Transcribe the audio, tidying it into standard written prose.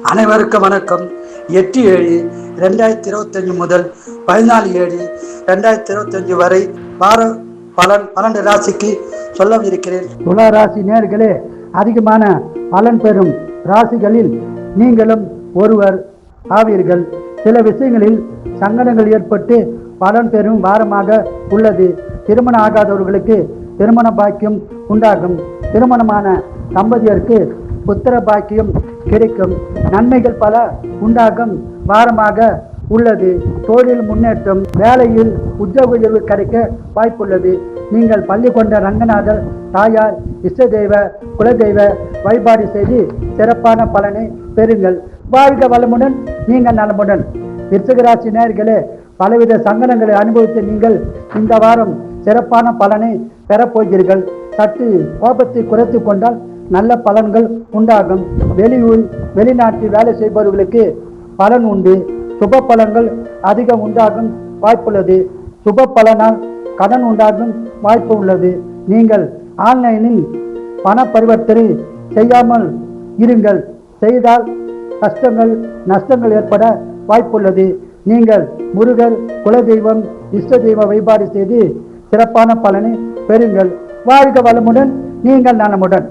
அனைவருக்கும் வணக்கம். 8/7/2025 முதல் 14/7/2025 வரை வார பலன் 12 ராசிக்கு சொல்ல இருக்கிறேன். துலா ராசி நேயர்களே, அதிகமான பலன் பெறும் ராசிகளில் நீங்களும் ஒருவர் ஆவீர்கள். சில விஷயங்களில் சங்கடங்கள் ஏற்பட்டு பலன் பெறும் வாரமாக உள்ளது. திருமணம் ஆகாதவர்களுக்கு திருமண பாக்கியம் உண்டாகும். திருமணமான தம்பதியருக்கு புத்திர பாக்கியம் கிடைக்கும். நன்மைகள் பல உண்டாகும் வாரமாக உள்ளது. தொழில் முன்னேற்றம், வேலையில் உத்தியோக உயர்வு கிடைக்க வாய்ப்புள்ளது. நீங்கள் பள்ளி கொண்ட ரங்கநாதர் தாயார் இஷ்ட தெய்வ குலதெய்வ வழிபாடு செய்து சிறப்பான பலனை பெறுங்கள். வாழ்க வளமுடன், நீங்கள் நலமுடன். விருச்சிகராசி நேயர்களே, பலவித சங்கடங்களை அனுபவித்து நீங்கள் இந்த வாரம் சிறப்பான பலனை பெறப்போகிறீர்கள். சற்று கோபத்தை குறைத்து கொண்டால் நல்ல பலன்கள் உண்டாகும். வெளியூர் வெளிநாட்டில் வேலை செய்பவர்களுக்கு பலன் உண்டு. சுப பலன்கள் அதிகம் உண்டாகும் வாய்ப்புள்ளது. சுப பலனால் கடன் உண்டாகும் வாய்ப்பு உள்ளது. நீங்கள் ஆன்லைனில் பண பரிவர்த்தனை செய்யாமல் இருங்கள். செய்தால் கஷ்டங்கள் நஷ்டங்கள் ஏற்பட வாய்ப்புள்ளது. நீங்கள் முருகர் குலதெய்வம் இஷ்ட தெய்வ வழிபாடு செய்து சிறப்பான பலனை பெறுங்கள். வாழ்க வளமுடன், நீங்கள் நலமுடன்.